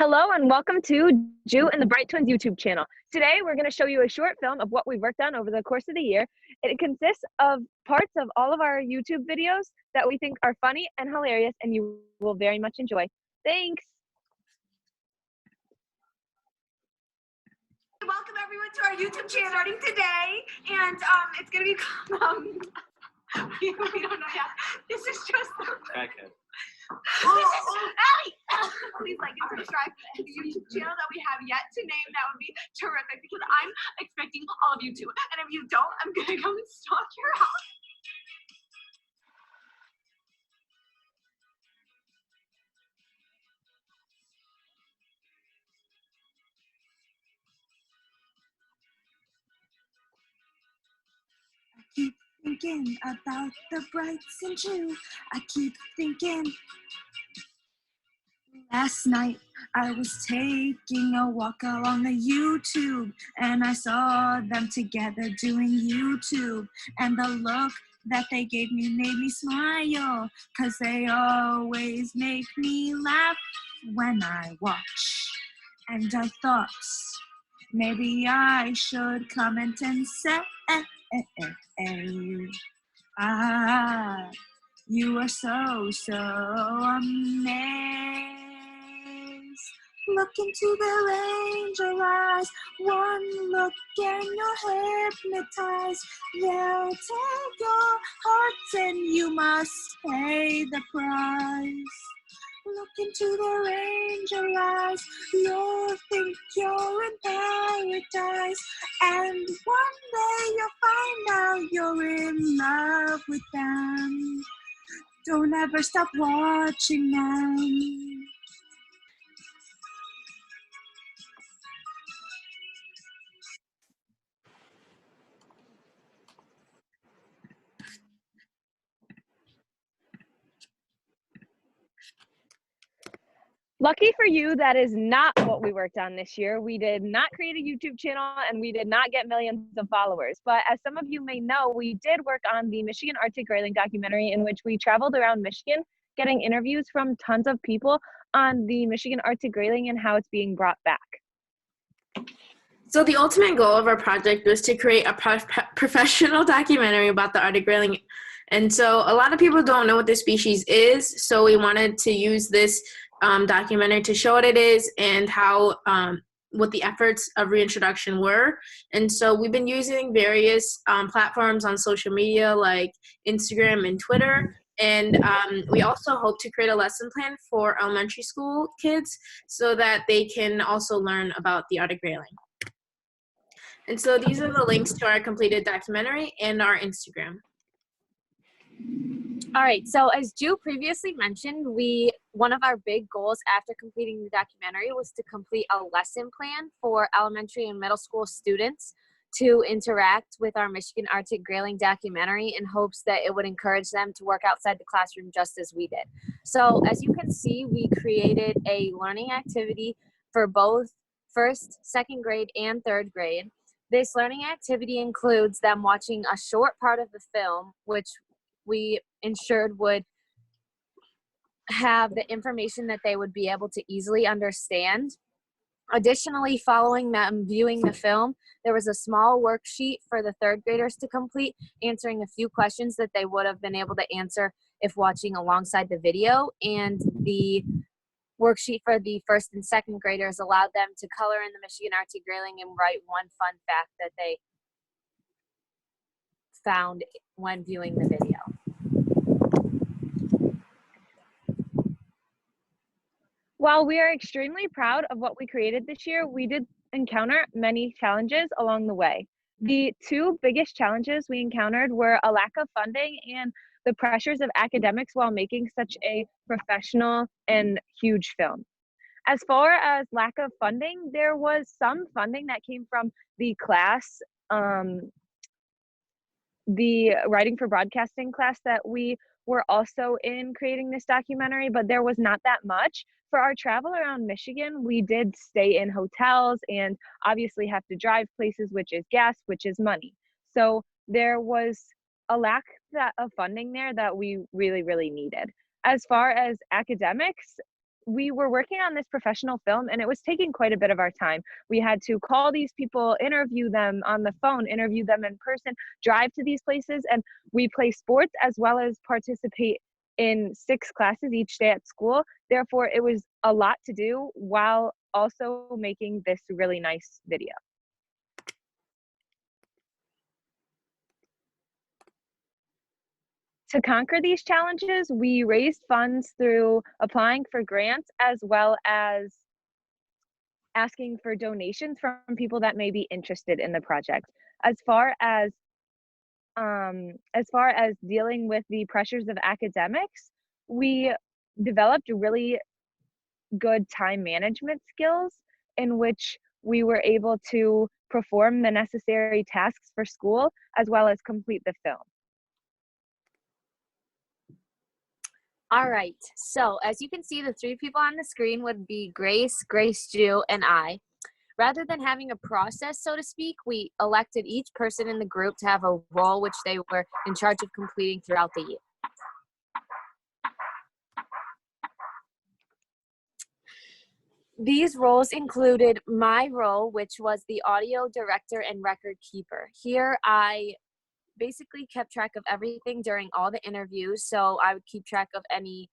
Hello and welcome to Jew and the Bright Twins YouTube channel. Today we're going to show you a short film of what we've worked on over the course of the year. It consists of parts of all of our YouTube videos that we think are funny and hilarious and you will very much enjoy. Thanks! Welcome everyone to our YouTube channel starting today, and it's going to be we don't know yet. This is just Crackhead. Ellie! Please like and subscribe to the YouTube channel that we have yet to name. That would be terrific because I'm expecting all of you to. And if you don't, I'm gonna go and stalk your house. I keep thinking about the Brights and Jew. I keep thinking. Last night I was taking a walk along the YouTube and I saw them together doing YouTube, and the look that they gave me made me smile, 'cause they always make me laugh when I watch. And I thought maybe I should comment and say, you are so amazed. Look into their angel eyes, one look and you're hypnotized. They'll take your heart and you must pay the price. Look into their angel eyes, you'll think you're in paradise, and one day you'll find out you're in love with them. Don't ever stop watching them. Lucky for you, that is not what we worked on this year. We did not create a YouTube channel and we did not get millions of followers. But as some of you may know, we did work on the Michigan Arctic Grayling documentary, in which we traveled around Michigan getting interviews from tons of people on the Michigan Arctic Grayling and how it's being brought back. So the ultimate goal of our project was to create a professional documentary about the Arctic Grayling. And so a lot of people don't know what this species is, so we wanted to use this documentary to show what it is and how what the efforts of reintroduction were. And so we've been using various platforms on social media like Instagram and Twitter. And we also hope to create a lesson plan for elementary school kids so that they can also learn about the Arctic Grayling. And so these are the links to our completed documentary and our Instagram. All right, so as Ju previously mentioned, one of our big goals after completing the documentary was to complete a lesson plan for elementary and middle school students to interact with our Michigan Arctic Grayling documentary in hopes that it would encourage them to work outside the classroom just as we did. So as you can see, we created a learning activity for both first, second grade, and third grade. This learning activity includes them watching a short part of the film, which we ensured would have the information that they would be able to easily understand. Additionally, following them viewing the film, there was a small worksheet for the third graders to complete, answering a few questions that they would have been able to answer if watching alongside the video. And the worksheet for the first and second graders allowed them to color in the Michigan Arctic Grayling and write one fun fact that they found when viewing the video. While we are extremely proud of what we created this year, we did encounter many challenges along the way. The two biggest challenges we encountered were a lack of funding and the pressures of academics while making such a professional and huge film. As far as lack of funding, there was some funding that came from the class, the writing for broadcasting class that we were also in creating this documentary, but there was not that much. For our travel around Michigan, we did stay in hotels and obviously have to drive places, which is gas, which is money. So there was a lack of funding there that we really, really needed. As far as academics, we were working on this professional film and it was taking quite a bit of our time. We had to call these people, interview them on the phone, interview them in person, drive to these places, and we play sports as well as participate in 6 classes each day at school. Therefore, it was a lot to do while also making this really nice video. To conquer these challenges, we raised funds through applying for grants as well as asking for donations from people that may be interested in the project. As far as dealing with the pressures of academics, we developed really good time management skills in which we were able to perform the necessary tasks for school as well as complete the film. All right, so as you can see, the 3 people on the screen would be Grace, Grace Jew, and I. Rather than having a process, so to speak, we elected each person in the group to have a role which they were in charge of completing throughout the year. These roles included my role, which was the audio director and record keeper. Here, I basically kept track of everything during all the interviews, so I would keep track of any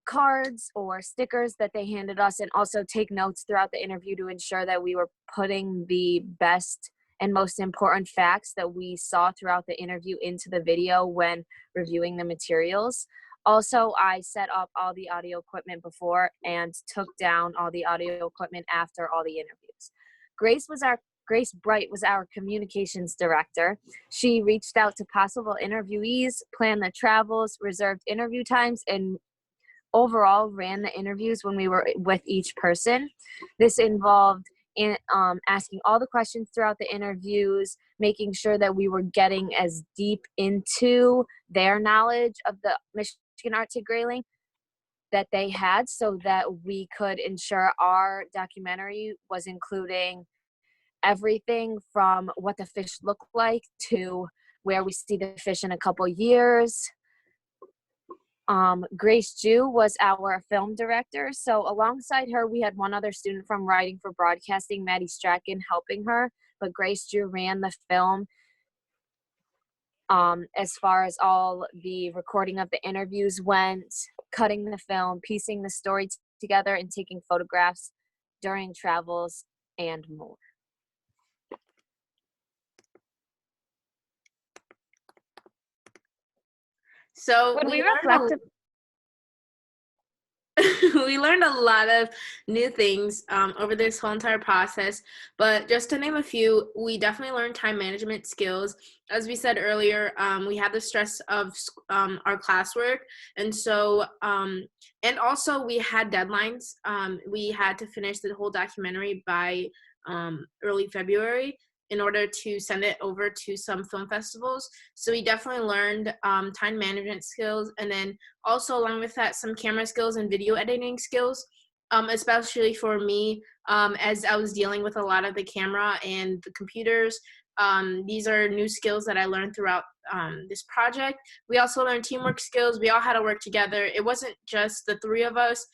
cards or stickers that they handed us and also take notes throughout the interview to ensure that we were putting the best and most important facts that we saw throughout the interview into the video when reviewing the materials. Also, I set up all the audio equipment before and took down all the audio equipment after all the interviews. Grace Bright was our communications director. She reached out to possible interviewees, planned the travels, reserved interview times, and overall ran the interviews when we were with each person. This involved asking all the questions throughout the interviews, making sure that we were getting as deep into their knowledge of the Michigan Art to Grayling that they had so that we could ensure our documentary was including everything from what the fish look like to where we see the fish in a couple years. Grace Jew was our film director. So alongside her, we had one other student from Writing for Broadcasting, Maddie Strachan, helping her. But Grace Jew ran the film as far as all the recording of the interviews went, cutting the film, piecing the story together, and taking photographs during travels and more. So When we we reflected, we learned a lot of new things over this whole entire process, but just to name a few, we definitely learned time management skills. As we said earlier, we had the stress of our classwork, and so and also we had deadlines. We had to finish the whole documentary by early February in order to send it over to some film festivals. So we definitely learned time management skills, and then also along with that, some camera skills and video editing skills, especially for me, as I was dealing with a lot of the camera and the computers. These are new skills that I learned throughout this project. We also learned teamwork skills. We all had to work together. It wasn't just the 3 of us.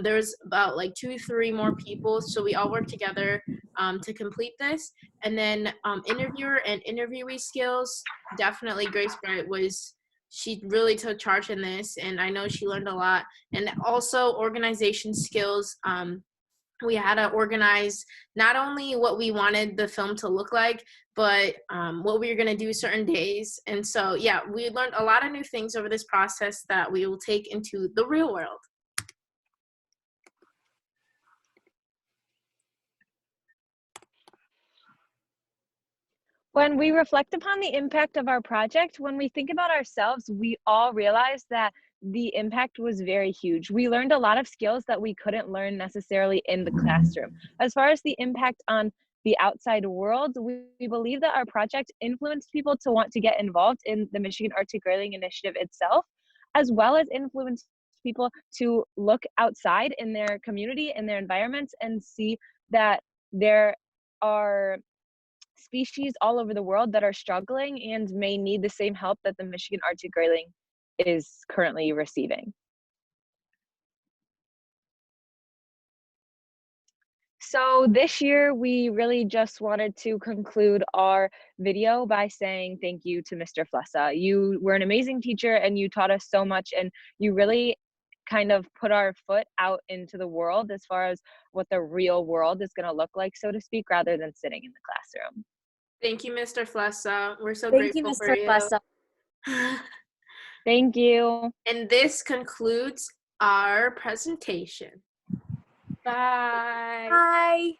There was about like 2-3 more people, so we all worked together to complete this. And then interviewer and interviewee skills, definitely Grace Bright she really took charge in this, and I know she learned a lot. And also organization skills. We had to organize not only what we wanted the film to look like, but what we were going to do certain days. And so, yeah, we learned a lot of new things over this process that we will take into the real world. when we reflect upon the impact of our project, when we think about ourselves, we all realize that the impact was very huge. We learned a lot of skills that we couldn't learn necessarily in the classroom. As far as the impact on the outside world, we believe that our project influenced people to want to get involved in the Michigan Art to Grayling initiative itself, as well as influenced people to look outside in their community, in their environments, and see that there are species all over the world that are struggling and may need the same help that the Michigan Art to Grayling is currently receiving. So this year, we really just wanted to conclude our video by saying thank you to Mr. Flessa. You were an amazing teacher and you taught us so much, and you really kind of put our foot out into the world as far as what the real world is going to look like, so to speak, rather than sitting in the classroom. Thank you, Mr. Flessa. We're so Thank you, grateful for Mr. you. Flessa. Thank you. And this concludes our presentation. Bye. Bye.